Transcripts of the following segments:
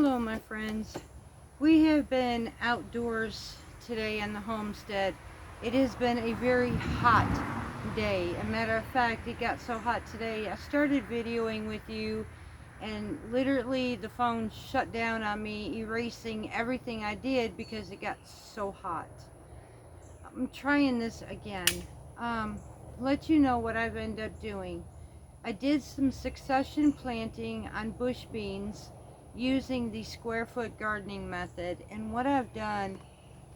Hello my friends. We have been outdoors today in the homestead. It has been a very hot day. A matter of fact, it got so hot today I started videoing with you and literally the phone shut down on me, erasing everything I did because it got so hot. I'm trying this again. Um, let you know what I've ended up doing. I did some succession planting on bush beans using the square foot gardening method, and what I've done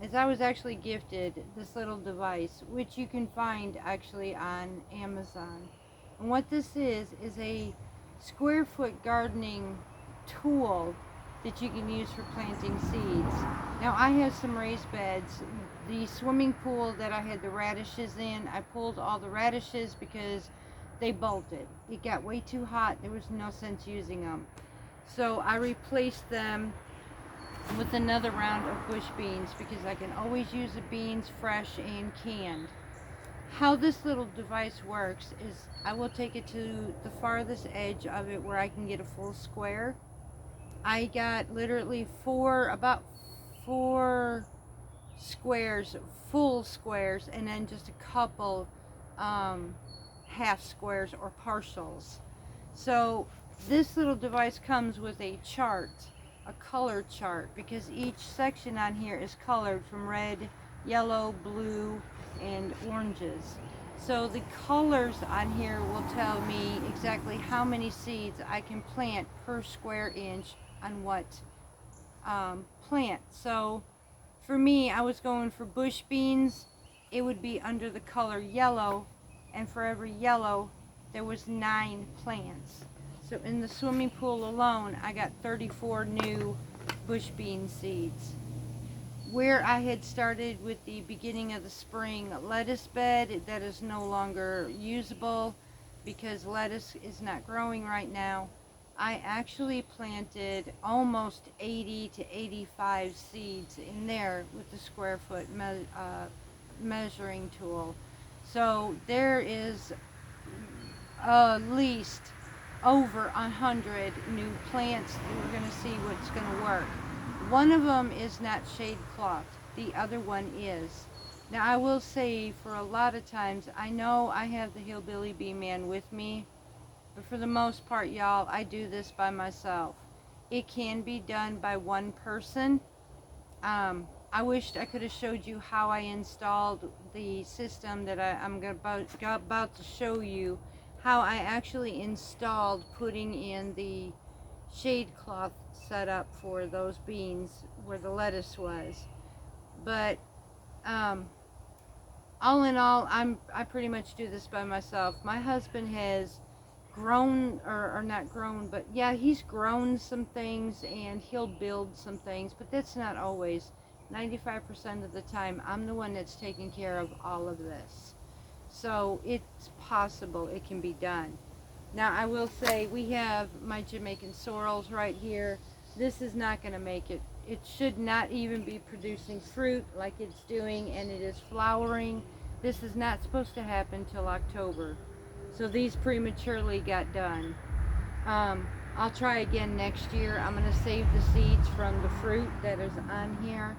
is I was actually gifted this little device which you can find actually on Amazon. And what this is a square foot gardening tool that you can use for planting seeds. Now I have some raised beds. The swimming pool that I had the radishes in, I pulled all the radishes because they bolted. It got way too hot. There was no sense using them. So I replaced them with another round of bush beans because I can always use the beans fresh and canned. How this little device works is I will take it to the farthest edge of it where I can get a full square. I got literally about four squares, full squares, and then just a couple half squares or partials. So this little device comes with a chart, a color chart, because each section on here is colored from red, yellow, blue, and oranges. So the colors on here will tell me exactly how many seeds I can plant per square inch on what plant. So for me, I was going for bush beans. It would be under the color yellow, and for every yellow there was 9 plants. So in the swimming pool alone I got 34 new bush bean seeds. Where I had started with the beginning of the spring lettuce bed that is no longer usable because lettuce is not growing right now, I actually planted almost 80 to 85 seeds in there with the square foot measuring tool. So there is at least over 100 new plants that we're going to see what's going to work. One of them is not shade cloth, the other one is. Now I will say, for a lot of times, I know I have the hillbilly bee man with me, but for the most part, y'all, I do this by myself. It can be done by one person. I wished I could have showed you how I installed the system that I'm about to show you, how I actually installed putting in the shade cloth setup for those beans where the lettuce was. But all in all, I pretty much do this by myself. My husband has grown, or not grown, but yeah, he's grown some things and he'll build some things, but that's not always. 95% of the time I'm the one that's taking care of all of this. So it's possible it can be done. Now I will say, we have my Jamaican sorrels right here. This is not going to make it. It should not even be producing fruit like it's doing, and it is flowering. This is not supposed to happen till October. So these prematurely got done. I'll try again next year. I'm going to save the seeds from the fruit that is on here,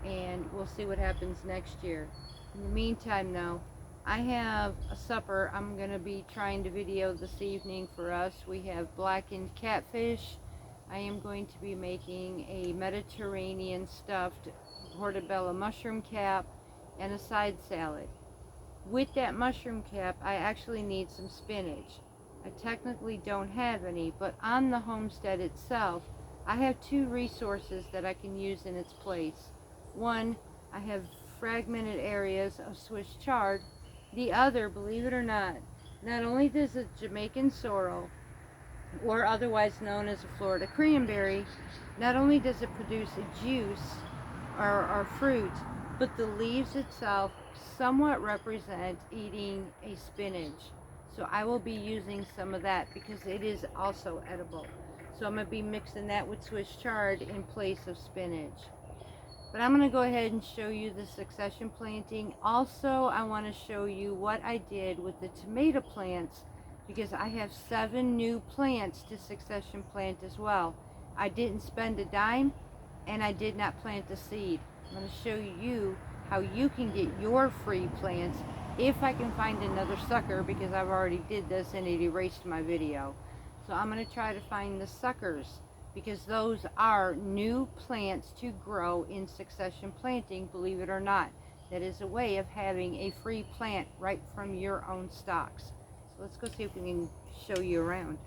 and we'll see what happens next year. In the meantime though, I have a supper I'm going to be trying to video this evening for us. We have blackened catfish. I am going to be making a Mediterranean stuffed portobello mushroom cap and a side salad. With that mushroom cap, I actually need some spinach. I technically don't have any, but on the homestead itself, I have 2 resources that I can use in its place. One, I have fragmented areas of Swiss chard. The other, believe it or not only does a Jamaican sorrel, or otherwise known as a Florida cranberry, not only does it produce a juice or fruit, but the leaves itself somewhat represent eating a spinach. So I will be using some of that because it is also edible. So I'm going to be mixing that with Swiss chard in place of spinach. But I'm going to go ahead and show you the succession planting. Also, I want to show you what I did with the tomato plants, because I have 7 new plants to succession plant as well. I didn't spend a dime, and I did not plant a seed. I'm going to show you how you can get your free plants if I can find another sucker, because I've already did this and it erased my video. So I'm going to try to find the suckers, because those are new plants to grow in succession planting, believe it or not. That is a way of having a free plant right from your own stocks. So let's go see if we can show you around.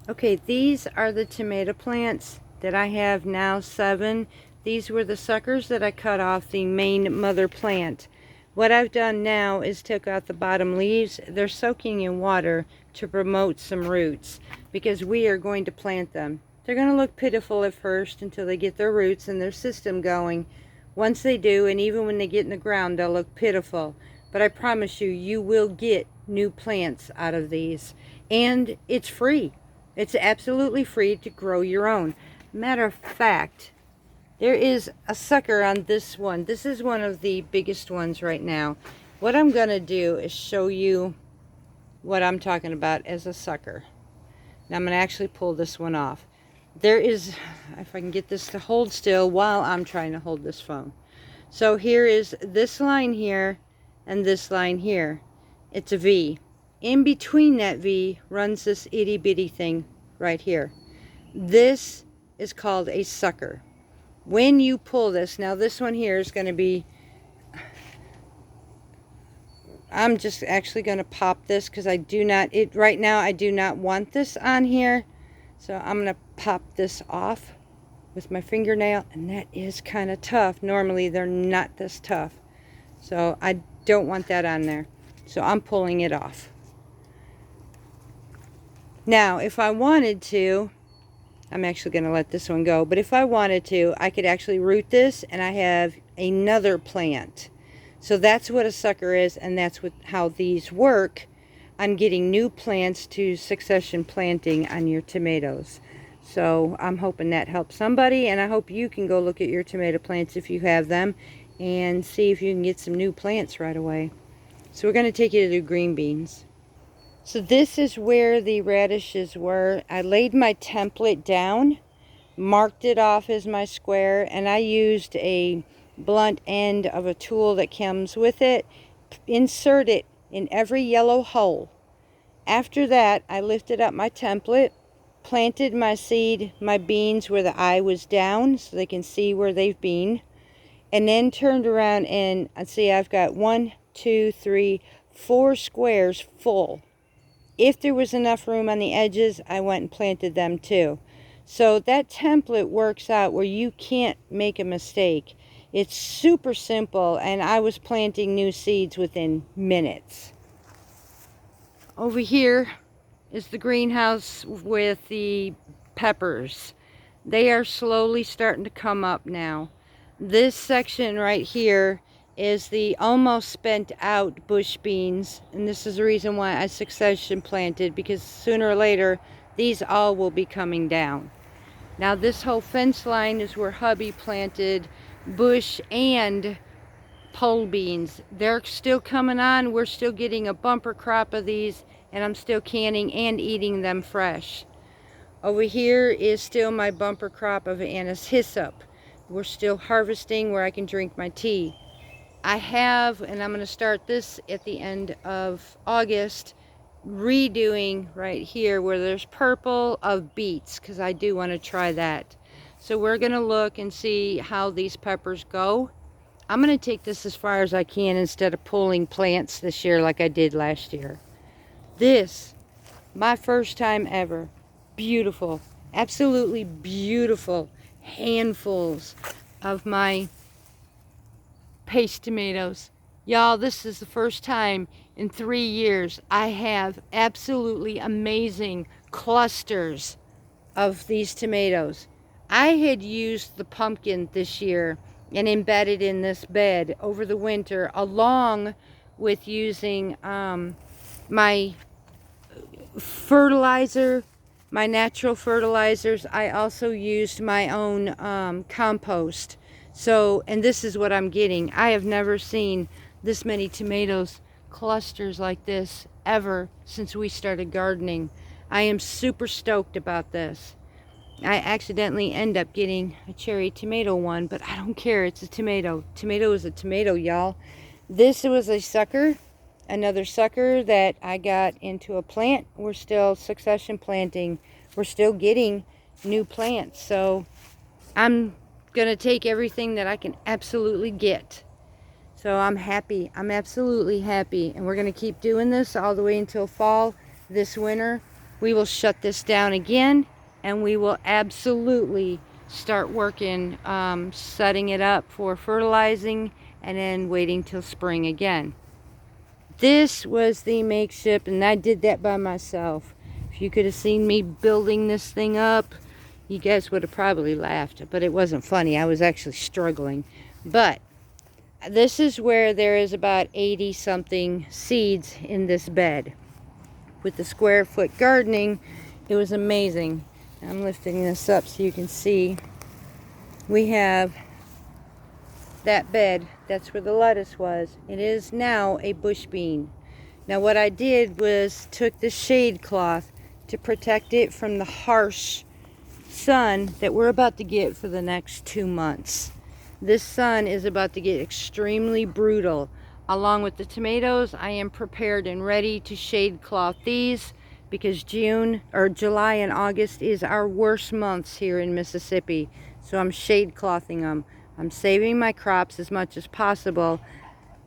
Okay, these are the tomato plants that I have now, 7. These were the suckers that I cut off the main mother plant. What I've done now is took out the bottom leaves. They're soaking in water to promote some roots, because we are going to plant them. They're going to look pitiful at first until they get their roots and their system going. Once they do, and even when they get in the ground, they'll look pitiful. But I promise you, you will get new plants out of these. And it's free. It's absolutely free to grow your own. Matter of fact, there is a sucker on this one. This is one of the biggest ones right now. What I'm going to do is show you what I'm talking about as a sucker. Now I'm going to actually pull this one off. There is, if I can get this to hold still while I'm trying to hold this phone. So here is this line here and this line here. It's a V. In between that V runs this itty bitty thing right here. This is called a sucker. When you pull this, now this one here is going to be, I'm just actually going to pop this because I do not, right now I do not want this on here. So I'm going to pop this off with my fingernail, and that is kind of tough. Normally they're not this tough. So I don't want that on there. So I'm pulling it off. Now, if I wanted to, I'm actually going to let this one go, but if I wanted to, I could actually root this and I have another plant. So that's what a sucker is, and that's how these work on getting new plants to succession planting on your tomatoes. So I'm hoping that helps somebody, and I hope you can go look at your tomato plants if you have them and see if you can get some new plants right away. So we're going to take you to the green beans. So this is where the radishes were. I laid my template down, marked it off as my square, and I used a blunt end of a tool that comes with it. Insert it in every yellow hole. After that, I lifted up my template, planted my seed, my beans where the eye was down so they can see where they've been, and then turned around and see I've got 1, 2, 3, 4 squares full. If there was enough room on the edges, I went and planted them too. So that template works out where you can't make a mistake. It's super simple, and I was planting new seeds within minutes. Over here is the greenhouse with the peppers. They are slowly starting to come up now. This section right here is the almost spent out bush beans, and this is the reason why I succession planted, because sooner or later these all will be coming down. Now this whole fence line is where hubby planted bush and pole beans. They're still coming on. We're still getting a bumper crop of these, and I'm still canning and eating them fresh. Over here is still my bumper crop of anise hyssop. We're still harvesting where I can drink my tea. I have, and I'm going to start this at the end of August, redoing right here where there's purple of beets, because I do want to try that. So we're going to look and see how these peppers go. I'm going to take this as far as I can instead of pulling plants this year like I did last year. This, my first time ever. Beautiful, absolutely beautiful handfuls of my paste tomatoes. Y'all, this is the first time in 3 years I have absolutely amazing clusters of these tomatoes. I had used the pumpkin this year and embedded in this bed over the winter, along with using my fertilizer, my natural fertilizers. I also used my own compost. So, and this is what I'm getting. I have never seen this many tomatoes, clusters like this, ever since we started gardening. I am super stoked about this. I accidentally end up getting a cherry tomato one, but I don't care. It's a tomato. Tomato is a tomato, y'all. This was a sucker, another sucker that I got into a plant. We're still succession planting. We're still getting new plants. So I'm going to take everything that I can absolutely get. So I'm happy. I'm absolutely happy. And we're going to keep doing this all the way until fall. This winter, we will shut this down again. And we will absolutely start working, setting it up for fertilizing, and then waiting till spring again. This was the makeshift, and I did that by myself. If you could have seen me building this thing up, you guys would have probably laughed, but it wasn't funny. I was actually struggling. But this is where there is about 80 something seeds in this bed. With the square foot gardening, it was amazing. I'm lifting this up so you can see. We have that bed. That's where the lettuce was. It is now a bush bean. Now what I did was took the shade cloth to protect it from the harsh sun that we're about to get for the next 2 months. This sun is about to get extremely brutal. Along with the tomatoes, I am prepared and ready to shade cloth these, because July and August is our worst months here in Mississippi. So I'm shade clothing them. I'm saving my crops as much as possible.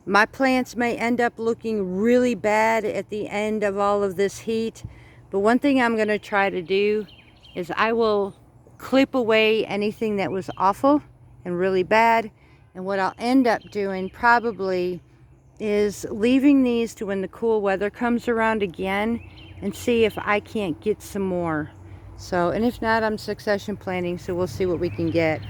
My plants may end up looking really bad at the end of all of this heat, but one thing I'm going to try to do is I will clip away anything that was awful and really bad. And what I'll end up doing probably is leaving these to when the cool weather comes around again, and see if I can't get some more. So, and if not, I'm succession planting, so we'll see what we can get.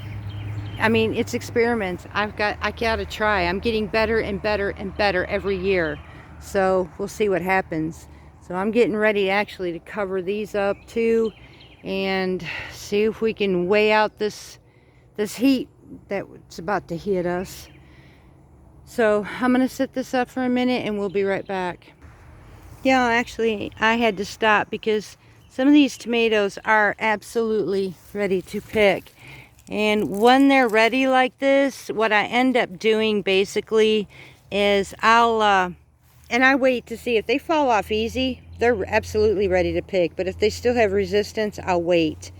I mean, it's experiments. I gotta try. I'm getting better and better and better every year. So we'll see what happens. So I'm getting ready actually to cover these up too, and see if we can weigh out this heat that's about to hit us. So I'm gonna set this up for a minute and we'll be right back. Yeah, actually, I had to stop because some of these tomatoes are absolutely ready to pick. And when they're ready like this, what I end up doing basically is and I wait to see if they fall off easy, they're absolutely ready to pick. But if they still have resistance, I'll wait.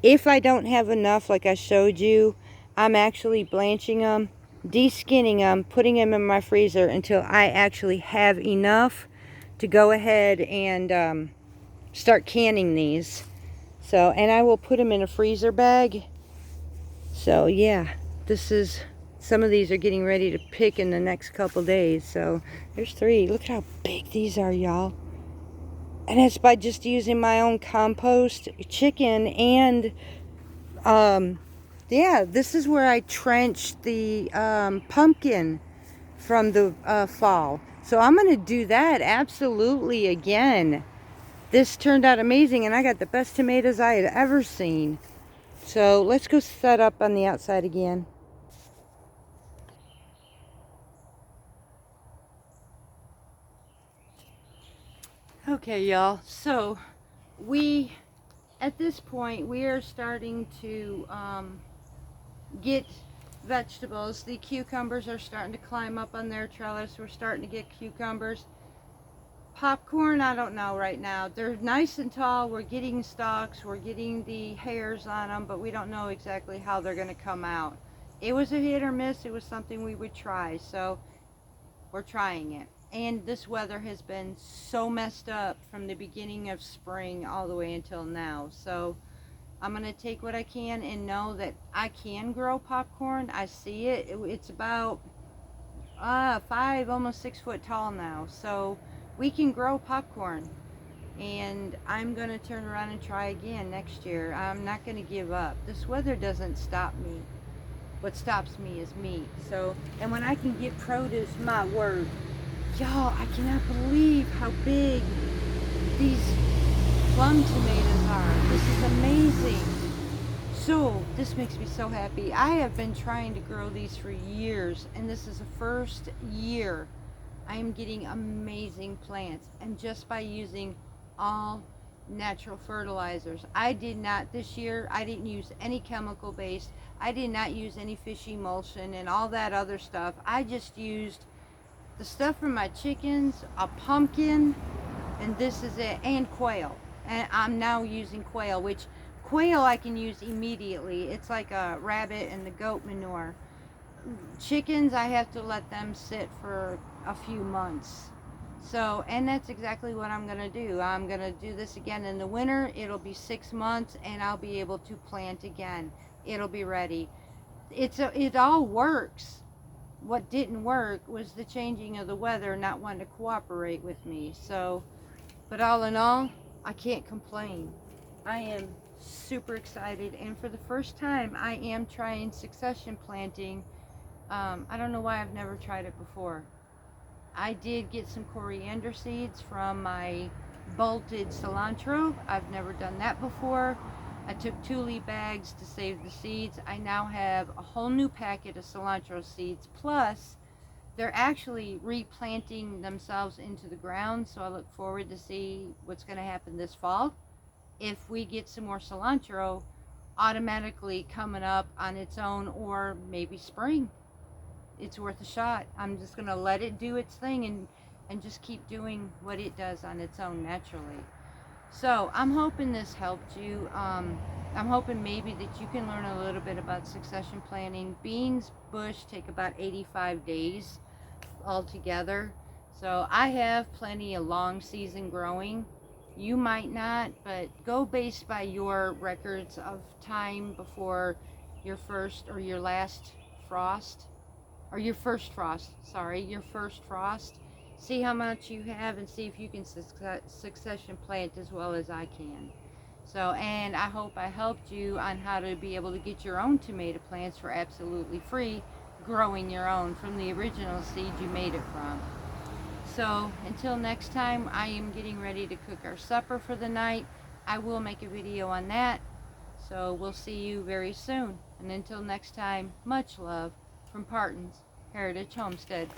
If I don't have enough, like I showed you, I'm actually blanching them, de-skinning them, putting them in my freezer until I actually have enough to go ahead and start canning these. So, and I will put them in a freezer bag. So yeah, some of these are getting ready to pick in the next couple days. So there's 3. Look how big these are, y'all. And it's by just using my own compost, chicken, and yeah, this is where I trenched the pumpkin from the fall. So I'm going to do that absolutely again. This turned out amazing, and I got the best tomatoes I had ever seen. So let's go set up on the outside again. Okay, y'all. So at this point, we are starting to get vegetables. The cucumbers are starting to climb up on their trellis. We're starting to get cucumbers. Popcorn, I don't know right now. They're nice and tall. We're getting stalks. We're getting the hairs on them, but we don't know exactly how they're going to come out. It was a hit or miss. It was something we would try, so we're trying it. And this weather has been so messed up from the beginning of spring all the way until now. So I'm going to take what I can and know that I can grow popcorn. I see it. It's about 5, almost 6 foot tall now. So we can grow popcorn. And I'm going to turn around and try again next year. I'm not going to give up. This weather doesn't stop me. What stops me is me. So, and when I can get produce, my word. Y'all, I cannot believe how big these plum tomatoes are. This is amazing. So, this makes me so happy. I have been trying to grow these for years, and this is the first year I am getting amazing plants. And just by using all natural fertilizers. I did not, this year, I didn't use any chemical based. I did not use any fish emulsion and all that other stuff. I just used the stuff from my chickens, a pumpkin, and this is it, and quail. And I'm now using quail, which quail I can use immediately. It's like a rabbit and the goat manure. Chickens, I have to let them sit for a few months. So, and that's exactly what I'm gonna do. I'm gonna do this again in the winter. It'll be 6 months and I'll be able to plant again. It'll be ready. It all works. What didn't work was the changing of the weather, not wanting to cooperate with me. So, but all in all, I can't complain. I am super excited, and for the first time I am trying succession planting. I don't know why I've never tried it before. I did get some coriander seeds from my bolted cilantro. I've never done that before. I took 2 bags to save the seeds. I now have a whole new packet of cilantro seeds, plus they're actually replanting themselves into the ground, so I look forward to see what's going to happen this fall. If we get some more cilantro automatically coming up on its own, or maybe spring, it's worth a shot. I'm just going to let it do its thing and just keep doing what it does on its own naturally. So I'm hoping this helped you. I'm hoping maybe that you can learn a little bit about succession planting. Beans bush take about 85 days altogether. So I have plenty of long season growing. You might not, but go based by your records of time before your first or your last frost, or your first frost, sorry, your first frost. See how much you have and see if you can succession plant as well as I can. So, and I hope I helped you on how to be able to get your own tomato plants for absolutely free, growing your own from the original seed you made it from. So until next time, I am getting ready to cook our supper for the night. I will make a video on that. So we'll see you very soon. And until next time, much love from Parton's Heritage Homestead.